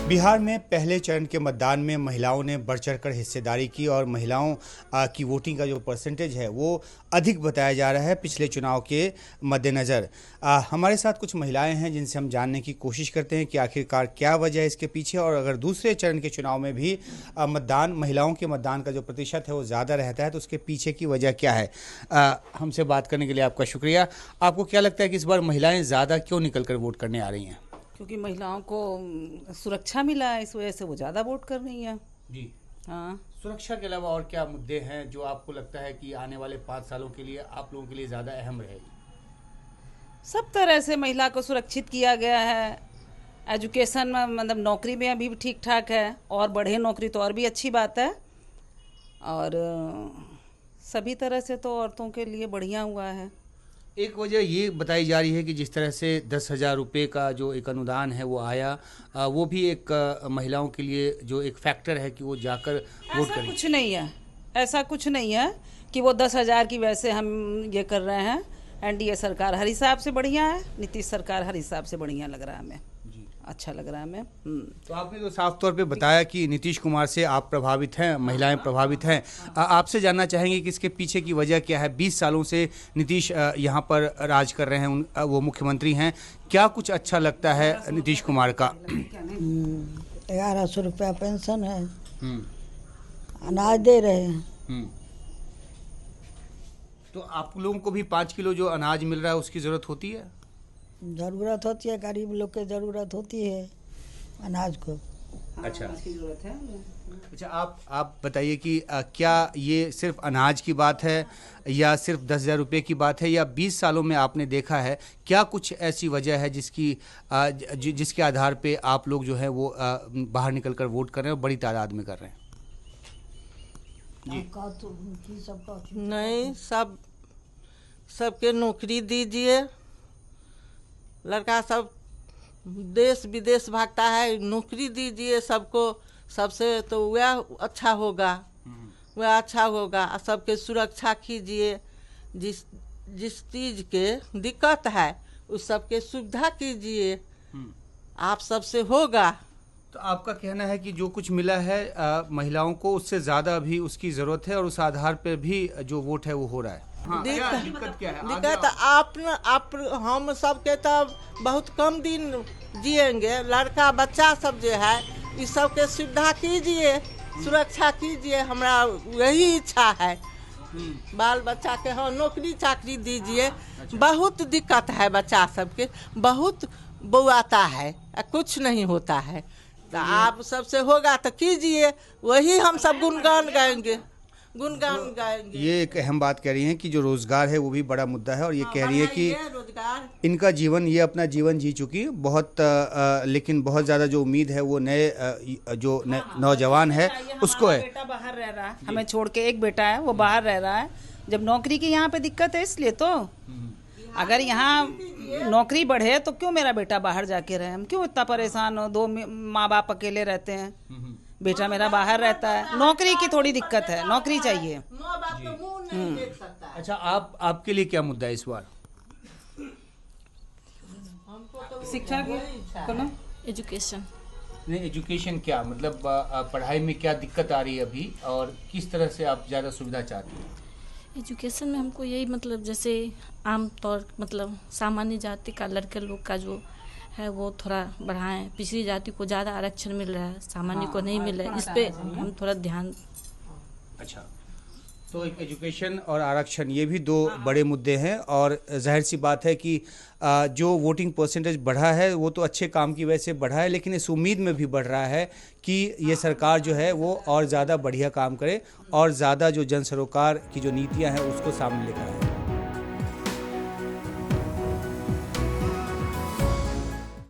बिहार में पहले चरण के मतदान में महिलाओं ने बढ़ चढ़कर हिस्सेदारी की और महिलाओं की वोटिंग का जो परसेंटेज है वो अधिक बताया जा रहा है पिछले चुनाव के मद्देनज़र। हमारे साथ कुछ महिलाएं हैं जिनसे हम जानने की कोशिश करते हैं कि आखिरकार क्या वजह है इसके पीछे, और अगर दूसरे चरण के चुनाव में भी महिलाओं के मतदान का जो प्रतिशत है वो ज़्यादा रहता है तो उसके पीछे की वजह क्या है। हमसे बात करने के लिए आपका शुक्रिया। आपको क्या लगता है कि इस बार महिलाएँ ज़्यादा क्यों निकल कर वोट करने आ रही हैं? क्योंकि महिलाओं को सुरक्षा मिला है, इस वजह से वो ज़्यादा वोट कर रही हैं। जी हाँ, सुरक्षा के अलावा और क्या मुद्दे हैं जो आपको लगता है कि आने वाले 5 सालों के लिए आप लोगों के लिए ज़्यादा अहम रहेगी? सब तरह से महिला को सुरक्षित किया गया है। एजुकेशन में मतलब नौकरी में अभी भी ठीक ठाक है, और बढ़े नौकरी तो और भी अच्छी बात है। और सभी तरह से तो औरतों के लिए बढ़िया हुआ है। एक वजह ये बताई जा रही है कि जिस तरह से 10,000 रुपये का जो एक अनुदान है वो आया, वो भी एक महिलाओं के लिए जो एक फैक्टर है कि वो जाकर वोट करें। कुछ नहीं है, ऐसा कुछ नहीं है कि वो 10,000 की वजह से हम ये कर रहे हैं। एनडीए सरकार हर हिसाब से बढ़िया है, नीतीश सरकार हर हिसाब से बढ़िया लग रहा है हमें, अच्छा लग रहा है हमें। तो आपने तो साफ तौर पे बताया कि नीतीश कुमार से आप प्रभावित हैं, महिलाएं प्रभावित हैं। आपसे जानना चाहेंगे कि इसके पीछे की वजह क्या है। 20 सालों से नीतीश यहाँ पर राज कर रहे हैं, वो मुख्यमंत्री हैं। क्या कुछ अच्छा लगता है नीतीश कुमार का? 1100 रुपया पेंशन है, अनाज दे रहे हैं। तो आप लोगों को भी 5 किलो जो अनाज मिल रहा है उसकी ज़रूरत होती है? ज़रूरत होती है, गरीब लोग के ज़रूरत होती है अनाज को। अच्छा, की जरूरत है। अच्छा आप बताइए कि क्या ये सिर्फ अनाज की बात है या सिर्फ 10,000 रुपये की बात है, या 20 सालों में आपने देखा है क्या कुछ ऐसी वजह है जिसके आधार पे आप लोग जो है वो बाहर निकल कर वोट कर रहे हैं और बड़ी तादाद में कर रहे हैं? नहीं, सबके नौकरी दीजिए। लड़का सब देश विदेश भागता है, नौकरी दीजिए सबको। सबसे तो वह अच्छा होगा, वह अच्छा होगा। सबके सुरक्षा कीजिए, जिस चीज़ के दिक्कत है उस सबके सुविधा कीजिए, आप सबसे होगा। तो आपका कहना है कि जो कुछ मिला है महिलाओं को उससे ज़्यादा भी उसकी ज़रूरत है और उस आधार पर भी जो वोट है वो हो रहा है। हाँ, दिक्कत क्या है? दिक्कत आप हम सबके तब बहुत कम दिन जिएंगे। लड़का बच्चा सब जो है इस सब के सुविधा कीजिए, सुरक्षा कीजिए। हमरा यही इच्छा है, बाल बच्चा के हाँ नौकरी चाकरी दीजिए। बहुत दिक्कत है बच्चा सबके, बहुत बौआता है, कुछ नहीं होता है। तो आप सबसे होगा तो कीजिए, वही हम सब गुणगान गाएंगे। ये एक अहम बात कह रही हैं कि जो रोजगार है वो भी बड़ा मुद्दा है, और ये कह रही है कि इनका जीवन, ये अपना जीवन जी चुकी बहुत लेकिन बहुत ज़्यादा जो उम्मीद है वो नौजवान है उसको है। बेटा बाहर रह रहा है, हमें छोड़ के एक बेटा है वो बाहर रह रहा है। जब नौकरी की यहाँ पे दिक्कत है इसलिए तो अगर यहाँ नौकरी बढ़े तो क्यों मेरा बेटा बाहर जाके रहे, हम क्यों इतना परेशान हो। 2 माँ बाप अकेले रहते हैं, बेटा मेरा बाहर रहता है। नौकरी की थोड़ी दिक्कत है, नौकरी चाहिए। अच्छा, आपके लिए क्या मुद्दा है इस बार? शिक्षा की एजुकेशन। नहीं, एजुकेशन क्या मतलब पढ़ाई में क्या दिक्कत आ रही है अभी, और किस तरह से आप ज़्यादा सुविधा चाहती हैं? एजुकेशन में हमको यही मतलब जैसे आमतौर मतलब सामान्य जाति का लड़के लोग का जो है वो थोड़ा बढ़ाएं। पिछड़ी जाति को ज़्यादा आरक्षण मिल रहा है, सामान्य को नहीं मिल रहा है, इस पे हम थोड़ा ध्यान। अच्छा, तो एक एजुकेशन और आरक्षण ये भी 2 बड़े मुद्दे हैं, और जाहिर सी बात है कि जो वोटिंग परसेंटेज बढ़ा है वो तो अच्छे काम की वजह से बढ़ा है, लेकिन इस उम्मीद में भी बढ़ रहा है कि ये सरकार जो है वो और ज़्यादा बढ़िया काम करे और ज़्यादा जो जन सरोकार की जो नीतियाँ हैं उसको सामने लेकर आए।